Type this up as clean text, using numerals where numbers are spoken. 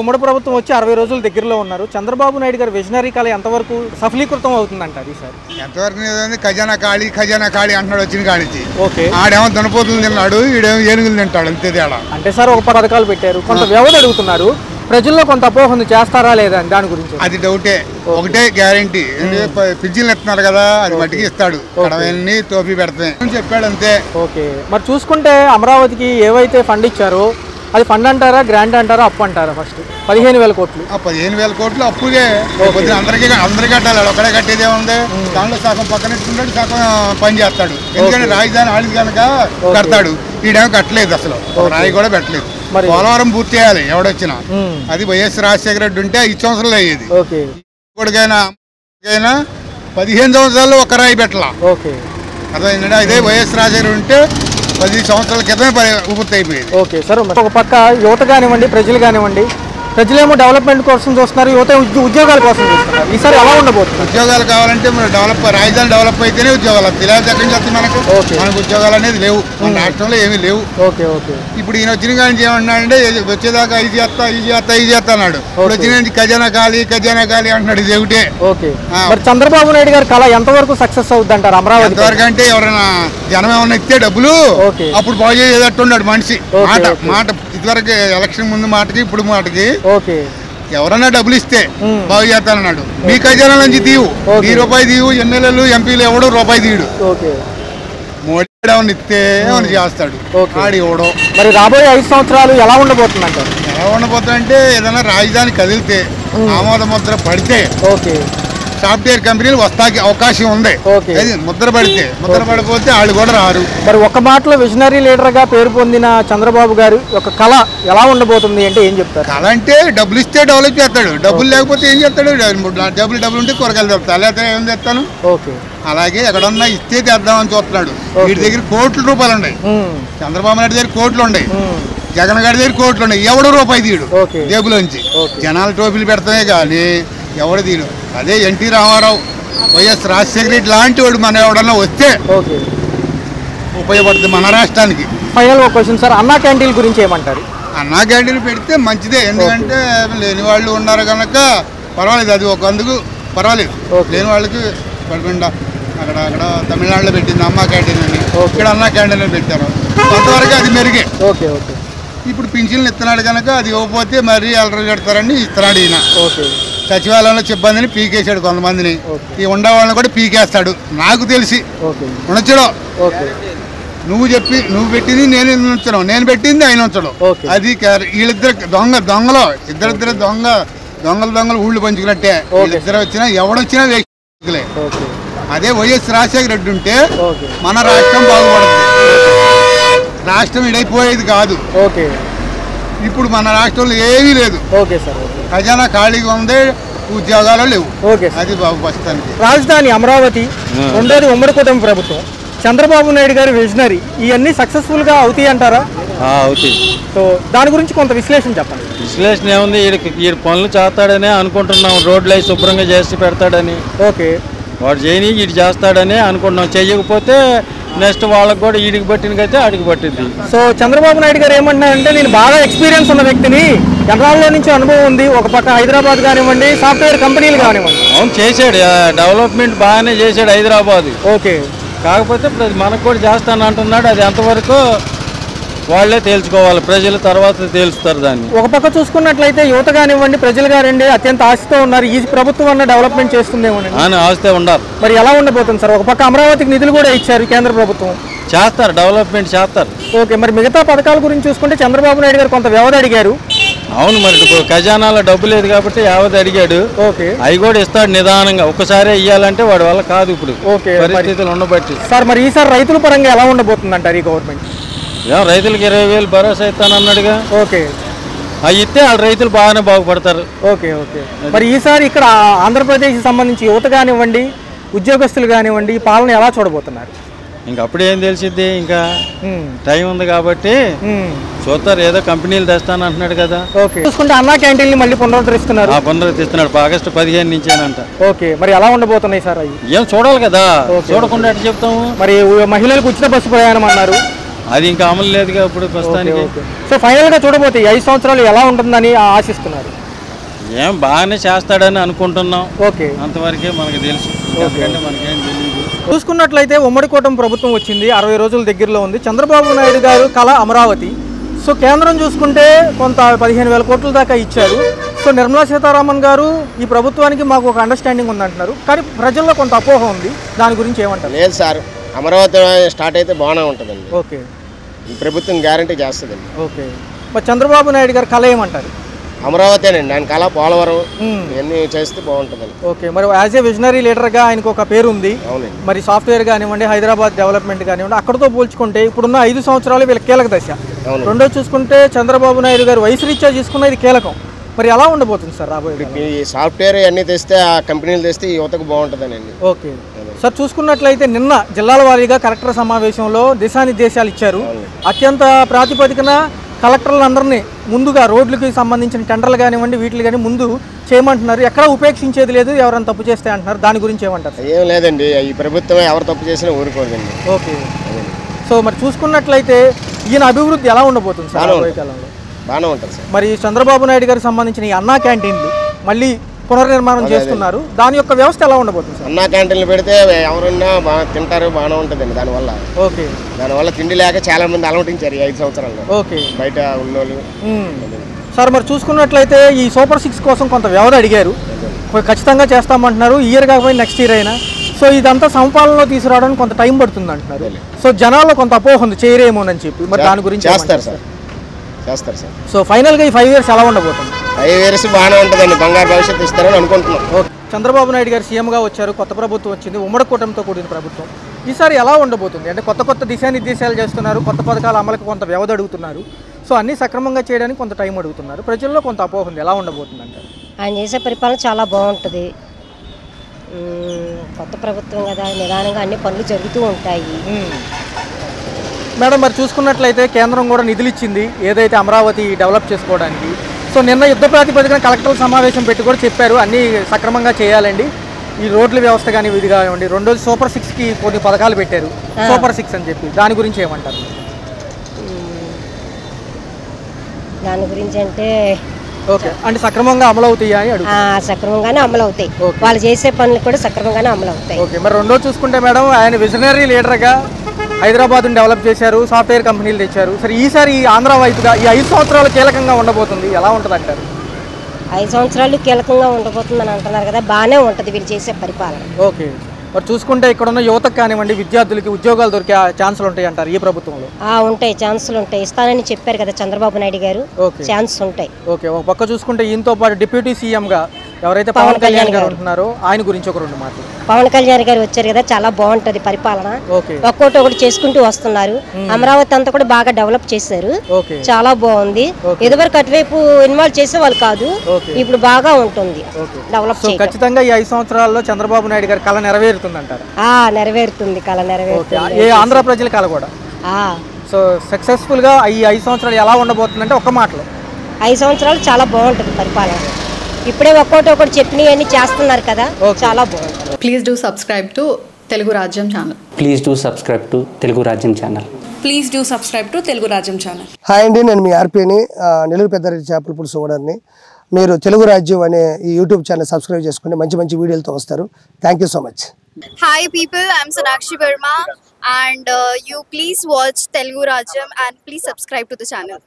ఉమ్మడి ప్రభుత్వం వచ్చి 60 రోజుల దగ్గరలో ఉన్నారు. చంద్రబాబు నాయుడు గారి విజనరీ కళ ఎంతవరకు సఫలీకృతం అవుతుందంటారు ఈసారి? ఎంతవరకు ఖజానా ఖాళీ అంటున్నాడు వచ్చిన కాడిచి. ఆడేమో దునపోతులు తిన్నాడు, ఈడేమో ఏనుగులు తింటాడు, అంతే తేడా. అంటే సార్ ఒక పథకాలు పెట్టారు, కొంత వ్యవధి అడుగుతున్నారు, ప్రజల్లో కొంత అపోహ ఉంది, చేస్తారా లేదా అని దాని గురించి? అది డౌటే. ఒకటే గ్యారంటీ, పింఛన్లు ఇస్తున్నారు కదా, అది మట్టికి ఇస్తాడు, కడవన్నీ తోపి పెడతాయి చెప్పాడు, అంతే. ఓకే, మరి చూసుకుంటే అమరావతికి ఏవైతే ఫండ్ ఇచ్చారో అది ఫండ్ అంటారా, గ్రాంట్ అంటారా, అప్పు అంటారా? ఫస్ట్ 15,000 కోట్లు. 15,000 కోట్లు అప్పుగే అందరికి కట్టాలి, ఒకడే కట్టేది ఏముంది? దాంట్లో సగం పక్కన ఇట్టుకుంటాడు, సగం పని చేస్తాడు. ఎందుకంటే రాజధాని ఆడిది కనుక కడతాడు, ఈడేమో కట్టలేదు, అసలు రాయి కూడా పెట్టలేదు. పోలవరం పూర్తి చేయాలి ఎవడొచ్చినా, అది వైఎస్ రాజశేఖర రెడ్డి ఉంటే 5 సంవత్సరాలు అయ్యేది. ఇప్పటికైనా 15 సంవత్సరాలు ఒక రాయి పెట్టాల, అర్థమైందండి. అదే వైఎస్ రాజశేఖర ఉంటే 10 సంవత్సరాల క్రితమే పూర్తి అయిపోయింది. ఓకే సార్, ఒక పక్క యువత కానివ్వండి, ప్రజలు కానివ్వండి, ప్రజలేమో డెవలప్మెంట్ కోసం చూస్తున్నారు, యువత ఉద్యోగాల కోసం చూస్తున్నారు. ఈసారి ఎలా ఉండబోతుంది? ఉద్యోగాలు కావాలంటే మన రాజధాని డెవలప్ అయితేనే ఉద్యోగాలు, తెలియదు ఎక్కడి నుంచి మనకు ఉద్యోగాలు అనేది లేవు, మన రాష్ట్రంలో ఏమీ లేవు. ఇప్పుడు ఈయన వచ్చిన కానీ ఏమన్నాడంటే వచ్చేదాకా ఇది చేస్తా అన్నాడు, ఇప్పుడు వచ్చిన ఖజానా ఖాళీ అంటున్నాడు, ఇది ఒకటే. మరి చంద్రబాబు నాయుడు గారి కళ ఎంతవరకు సక్సెస్ అవుతుంది అంటారు అమరావతి? ఎంతవరకు అంటే ఎవరైనా జనం ఏమన్నా ఇస్తే డబ్బులు అప్పుడు బాగు చేసేటట్టున్నాడు మనిషి. మాట ఇదివరకు ఎలక్షన్ ముందు మాటకి ఇప్పుడు మాటకి ఎవరన్నా డబ్బులు ఇస్తే బాగు చేస్తానన్నాడు. మీ ఖజానా నుంచి తీవు, ఈ రూపాయి తీవు, ఎమ్మెల్యేలు ఎంపీలు ఎవడో రూపాయి తీయడు. మోడీ ఏమన్నా ఇస్తే ఏమన్నా చేస్తాడు, ఆడి ఎవడో. మరి రాబోయే 5 సంవత్సరాలు ఎలా ఉండబోతుందంటే? ఎలా ఉండబోతుందంటే ఏదైనా రాజధాని కదిలితే, ఆమోద ముద్ర పడితే సాఫ్ట్వేర్ కంపెనీలు వస్తాకి అవకాశం ఉంది. ముద్ర పడిపోతే వాళ్ళు కూడా రారు. మరి ఒక మాటలో విజనరీ లీడర్ గా పేరు పొందిన చంద్రబాబు గారు ఒక కళ ఎలా ఉండబోతుంది అంటే ఏం చెప్తారు? కళ అంటే డబ్బులు ఇస్తే డెవలప్ చేస్తాడు, డబ్బులు లేకపోతే ఏం చేస్తాడు? డబ్బులు ఉంటే కూరగాయలు తెస్తా, లేకపోతే ఏం తెస్తాను. అలాగే ఎక్కడన్నా ఇస్తే తెద్దామని చూస్తున్నాడు. వీటి దగ్గర కోట్ల రూపాయలు ఉన్నాయి, చంద్రబాబు నాయుడు దగ్గర కోట్లు ఉన్నాయి, జగన్ గారి దగ్గర కోట్లు ఉన్నాయి, ఎవడో రూపాయి తీయడు జేబులోంచి. జనాలు టోపీలు పెడతామే కానీ ఎవడు తీయడు. అదే ఎన్టీ రామారావు, వైఎస్ రాజశేఖర రెడ్డి లాంటి వాడు మన ఎవడన్నా వస్తే ఉపయోగపడుతుంది మన రాష్ట్రానికి. ఫైనల్ ఒక క్వశ్చన్ సార్, అన్నా క్యాంటీన్ గురించి ఏమంటారు? అన్నా క్యాంటీన్ పెడితే మంచిదే, ఎందుకంటే లేని వాళ్ళు ఉన్నారు కనుక పర్వాలేదు, అది ఒక అందుకు పర్వాలేదు. లేని వాళ్ళకి పడకుండా అక్కడ తమిళనాడులో పెట్టింది అమ్మా క్యాంటీన్ అని, ఇక్కడ అన్నా క్యాంటీన్ అని పెట్టారు, కొంతవరకు అది మెరుగే. ఇప్పుడు పింఛన్లు ఇస్తున్నాడు కనుక అది ఇవ్వకపోతే మరీ అలరి కడతారని ఇస్తున్నాడు ఈయన. సచివాలయంలో సిబ్బందిని పీకేశాడు, కొంతమందిని ఈ ఉండవాళ్ళని కూడా పీకేస్తాడు నాకు తెలిసి. ఉంచడం నువ్వు పెట్టింది నేను ఉంచడం, నేను పెట్టింది ఆయన ఉంచడం, అది వీళ్ళిద్దరు దొంగలు దొంగలు ఊళ్ళు పంచుకున్నట్టే. వీళ్ళిద్దరు వచ్చినా ఎవడొచ్చినా వేలే. అదే వైఎస్ రాజశేఖర రెడ్డి ఉంటే మన రాష్ట్రం బాగుపడుతుంది, రాష్ట్రం ఇడైపోయేది కాదు. ఇప్పుడు మన రాష్ట్రంలో ఏమీ లేదు, ఖజానా ఖాళీగా ఉంది, ఉద్యోగాలు లేవు. అది బాబు ప్రస్తుతానికి. రాజధాని అమరావతి, రెండోది ఉమ్మడి కుటుంబ ప్రభుత్వం, చంద్రబాబు నాయుడు గారి విజనరీ, ఇవన్నీ సక్సెస్ఫుల్ గా అవుతాయి అంటారా? అవుతాయి. సో దాని గురించి కొంత విశ్లేషణ చెప్పండి. విశ్లేషణ ఏముంది, ఈ పనులు చేస్తాడని అనుకుంటున్నాం, రోడ్లు అవి శుభ్రంగా చేసి పెడతాడని. వాడు చేయని ఇటు చేస్తాడని అనుకుంటున్నాం. చేయకపోతే నెక్స్ట్ వాళ్ళకి కూడా ఈడికి పట్టినకైతే ఆడికి పట్టింది. సో చంద్రబాబు నాయుడు గారు ఏమంటున్నారంటే, నేను బాగా ఎక్స్పీరియన్స్ ఉన్న వ్యక్తిని, ఎన్నాళ్ళలో నుంచి అనుభవం ఉంది, ఒక పక్క హైదరాబాద్ కానివ్వండి, సాఫ్ట్వేర్ కంపెనీలు కానివ్వండి. అవును, చేశాడు, డెవలప్మెంట్ బాగానే చేశాడు హైదరాబాద్. కాకపోతే మనకు కూడా చేస్తాను అంటున్నాడు, అది ఎంతవరకు వాళ్ళే తేల్చుకోవాలి, ప్రజలు తర్వాత తేల్చుతారు దాన్ని. ఒక పక్క చూసుకున్నట్లయితే యువత కానివ్వండి, ప్రజలు కానివ్వండి అత్యంత ఆశతో ఉన్నారు, ఈ ప్రభుత్వం అన్న డెవలప్మెంట్ చేస్తుందేమో అని ఆశతో ఉండాలి. మరి ఎలా ఉండబోతుంది సార్? ఒక పక్క అమరావతికి నిధులు కూడా ఇచ్చారు కేంద్ర ప్రభుత్వం, చేస్తారు, డెవలప్మెంట్ చేస్తారు. మరి మిగతా పథకాల గురించి చూసుకుంటే చంద్రబాబు నాయుడు గారు కొంత వ్యవధి అడిగారు. అవును, మరి ఖజానాలో డబ్బు లేదు కాబట్టి యావత్ అడిగాడు, అవి కూడా ఇస్తాడు నిదానంగా. ఒక్కసారి ఇవ్వాలంటే వాడి వల్ల కాదు ఇప్పుడు పరిస్థితులు ఉండబట్టి. సార్ మరి ఈసారి రైతుల పరంగా ఎలా ఉండబోతుంది అంటారు ఈ గవర్నమెంట్? రైతులకు 20,000 భరోసా ఇస్తానన్నాడుగా. అవి ఇస్తే వాళ్ళు రైతులు బాగానే బాగుపడతారు. మరి ఈసారి ఇక్కడ ఆంధ్రప్రదేశ్ సంబంధించి యువత కానివ్వండి, ఉద్యోగస్తులు కానివ్వండి, పాలన ఎలా చూడబోతున్నారు? ఇంకా అప్పుడేం తెలిసిద్ది, ఇంకా టైం ఉంది కాబట్టి చూస్తారు. ఏదో కంపెనీలు తెస్తాను అంటున్నాడు కదా. చూసుకుంటే అన్నా క్యాంటీన్ మళ్ళీ పునరుద్ధరిస్తున్నారు. పునరుద్ధరిస్తున్నాడు ఆగస్టు 15 నుంచేనంట. మరి ఎలా ఉండబోతున్నాయి సార్? అవి ఏం చూడాలి కదా, చూడకుండా ఎట్లా చెప్తాము. మరి మహిళలకు ఉచిత బస్సు ప్రయాణం అన్నారు, అది ఇంకా అమలు లేదుగా ఇప్పుడు ప్రస్తుతానికి. సో ఫైనల్గా చూడబోతే 5 సంవత్సరాలు ఎలా ఉంటుందని ఆశిస్తున్నారు? ఏం బాగానే చేస్తాడని అనుకుంటున్నాం. ఓకే, అంతవరకే మనకు తెలుసు, ఎందుకంటే మనకేం తెలియదు. చూసుకున్నట్లయితే ఉమ్మడి కూటమి ప్రభుత్వం వచ్చింది, 60 రోజుల దగ్గరలో ఉంది. చంద్రబాబు నాయుడు గారు కళ అమరావతి. సో కేంద్రం చూసుకుంటే కొంత 15,000 కోట్ల దాకా ఇచ్చారు. సో నిర్మలా సీతారామన్ గారు ఈ ప్రభుత్వానికి మాకు ఒక అండర్స్టాండింగ్ ఉందంటున్నారు, కానీ ప్రజల్లో కొంత అపోహ ఉంది. దాని గురించి ఏమంటారు? లేదు సార్, అమరావతి స్టార్ట్ అయితే బాగానే ఉంటుందండి. ఓకే, ఈ ప్రభుత్వం గ్యారంటీ చేస్తుందండి. ఓకే. మరి చంద్రబాబు నాయుడు గారు కళ ఏమంటారు? అమరావతేనండి ఆయన కళ, పోలవరం ఇవన్నీ చేస్తే బాగుంటుందండి. ఓకే, మరి యాజ్ ఏ విజనరీ లీడర్గా ఆయనకు ఒక పేరు ఉంది. అవునండి. మరి సాఫ్ట్వేర్ కానివ్వండి, హైదరాబాద్ డెవలప్మెంట్ కానివ్వండి, అక్కడతో పోల్చుకుంటే ఇప్పుడున్న 5 సంవత్సరాలు వీళ్ళ కీలక దశ. రెండో చూసుకుంటే చంద్రబాబు నాయుడు గారు వయసు రీత్యా చూసుకున్న ఇది కీలకం. మరి ఎలా ఉండబోతుంది సార్ రాబోయే? ఈ సాఫ్ట్వేర్ అన్నీ తెస్తే, ఆ కంపెనీలు తెస్తే ఈ యువతకు బాగుంటుందండి. ఓకే సార్, చూసుకున్నట్లయితే నిన్న జిల్లాల వారీగా కలెక్టర్ సమావేశంలో దిశానిర్దేశాలు ఇచ్చారు. అత్యంత ప్రాతిపదికన కలెక్టర్లందరినీ ముందుగా రోడ్లకి సంబంధించిన టెండర్లు కానివ్వండి, వీటిని కానీ ముందు చేయమంటున్నారు. ఎక్కడ ఉపేక్షించేది లేదు, ఎవరైనా తప్పు చేస్తే అంటున్నారు. దాని గురించి ఏమంటారు? ఏం లేదండి, ఈ ప్రభుత్వం ఎవరు తప్పు చేసినా ఊరుకోదండి. ఓకే, సో మరి చూసుకున్నట్లయితే ఈయన అభివృద్ధి ఎలా ఉండబోతుంది సార్ రాబోయే కాలంలో? బాగానే ఉంటుంది సార్. మరి చంద్రబాబు నాయుడు గారికి సంబంధించిన ఈ అన్నా క్యాంటీన్లు మళ్ళీ పునర్నిర్మాణం చేస్తున్నారు, దాని యొక్క వ్యవస్థ ఎలా ఉండబోతుంది సార్? అన్నా క్యాంటీన్లు పెడితే ఎవరున్నా బాగా తింటారు, బాగానే ఉంటుందండి. దానివల్ల ఓకే, దానివల్ల తిండి లేక చాలా మంది అలమటించారు ఈ 5 సంవత్సరాల్లో. ఓకే, బయట ఉన్నోళ్ళు. సార్ మరి చూసుకున్నట్లయితే ఈ సూపర్ 6 కోసం కొంత వ్యవధి అడిగారు, ఖచ్చితంగా చేస్తామంటున్నారు. ఇయర్ కాకపోయినా నెక్స్ట్ ఇయర్ అయినా. సో ఇదంతా సమపాలనలో తీసుకురావడానికి కొంత టైం పడుతుంది అంటున్నారు. సో జనాల్లో కొంత అపోహ ఉంది, చేయరేమోనని చెప్పి. మరి దాని గురించి చేస్తారు సార్, చేస్తారు సార్. సో ఫైనల్గా ఈ 5 ఇయర్స్ ఎలా ఉండబోతుంది? 5 ఇయర్స్ బాగానే ఉంటుందండి, బంగారు భవిష్యత్తు ఇస్తారని అనుకుంటున్నాం. ఓకే, చంద్రబాబు నాయుడు గారు సీఎంగా వచ్చారు, కొత్త ప్రభుత్వం వచ్చింది, ఉమ్మడి కూటమితో కూడిన ప్రభుత్వం. ఈసారి ఎలా ఉండబోతుంది? అంటే కొత్త దిశానిర్దేశాలు చేస్తున్నారు, కొత్త పథకాల అమలుకు కొంత వ్యవధి అడుగుతున్నారు. సో అన్నీ సక్రమంగా చేయడానికి కొంత టైం అడుగుతున్నారు. ప్రజల్లో కొంత అపోహ ఉంది, ఎలా ఉండబోతుంది అంటారు? ఆయన చేసే పరిపాలన చాలా బాగుంటుంది. కొత్త ప్రభుత్వం కదా, నిదానంగా అన్ని పనులు జరుగుతూ ఉంటాయి. మేడం, మరి చూసుకున్నట్లయితే కేంద్రం కూడా నిధులు ఇచ్చింది ఏదైతే అమరావతి డెవలప్ చేసుకోవడానికి. సో నిన్న యుద్ధ ప్రాతిపదికన కలెక్టర్ల సమావేశం పెట్టి కూడా చెప్పారు అన్నీ సక్రమంగా చేయాలండి, ఈ రోడ్ల వ్యవస్థ కానీ ఇది కానివ్వండి. రెండోది సూపర్ 6కి కొన్ని పథకాలు పెట్టారు, సూపర్ 6 అని చెప్పి. దాని గురించి ఏమంటారు? దాని గురించి అంటే ఓకే, అంటే సక్రమంగా అమలు అవుతాయా అని అడుగు. సక్రమంగానే అమలు అవుతాయి, వాళ్ళు చేసే పనులు కూడా సక్రమంగానే అమలు అవుతాయి. ఓకే, మరి రెండో చూసుకుంటే మేడం, ఆయన విజనరీ లీడర్గా హైదరాబాద్ను డెవలప్ చేశారు, సాఫ్ట్వేర్ కంపెనీలు తెచ్చారు. సరే ఈసారి ఆంధ్ర వైపుగా ఈ 5 సంవత్సరాలు కీలకంగా ఉండబోతుంది, ఎలా ఉంటుంది అంటారు? 5 సంవత్సరాలు కీలకంగా ఉండబోతుందని అంటున్నారు కదా, బాగానే ఉంటుంది వీళ్ళు చేసే పరిపాలన. ఓకే, మరి చూసుకుంటే ఇక్కడ ఉన్న యువతకు కానివ్వండి, విద్యార్థులకి ఉద్యోగాలు దొరికే ఛాన్సులు ఉంటాయి అంటారు ఈ ప్రభుత్వంలో? ఉంటాయి, ఛాన్సులు ఉంటాయి. ఇస్తానని చెప్పారు కదా చంద్రబాబు నాయుడు గారు, ఛాన్స్ ఉంటాయి. ఓకే, ఒక పక్క చూసుకుంటే ఈయనతో పాటు డిప్యూటీ సీఎంగా ఎవరైతే పవన్ కళ్యాణ్ గారు ఉంటున్నారో ఆయన గురించి ఒక 2 మాటలు. పవన్ కళ్యాణ్ గారు వచ్చారు కదా, చాలా బాగుంటది పరిపాలన. ఒక్కోటి ఒకటి చేసుకుంటూ వస్తున్నారు. అమరావతి అంతా కూడా బాగా డెవలప్ చేశారు, చాలా బాగుంది. ఇదివరకు అటువైపు ఇన్వాల్వ్ చేసే వాళ్ళు కాదు, ఇప్పుడు బాగా ఉంటుంది డెవలప్. ఖచ్చితంగా ఈ 5 సంవత్సరాల్లో చంద్రబాబు నాయుడు గారి కళ నెరవేరుతుంది అంటారు? నెరవేరుతుంది, కళ నెరవేరుతుంది. ఏ ఆంధ్ర ప్రజల కళ కూడా. సో సక్సెస్ఫుల్ గా ఈ 5 సంవత్సరాలు ఎలా ఉండబోతుంది అంటే ఒక్క మాటలో? 5 సంవత్సరాలు చాలా బాగుంటుంది పరిపాలన. ఇప్పుడే ఒక్కొక్కటి చెప్పినవన్నీ చేస్తున్నారు కదా, చాలా బాగుంటుంది. Please do subscribe to Telugu Rajyam channel. Please do subscribe to Telugu Rajyam channel. Please do subscribe to Telugu Rajyam channel. Hi అండి, నేను మీ ఆర్పీని, నెల్లూరు పెద్దారెడ్డి చేపల పులుసు ఓనర్ని. మీరు తెలుగు రాజ్యం అనే ఈ యూట్యూబ్ ఛానల్ సబ్స్క్రైబ్ చేసుకుని మంచి వీడియోలతో వస్తారు. Thank you so much. Hi people, I'm Sonakshi Verma and you please watch Telugu Rajyam and please subscribe to the channel.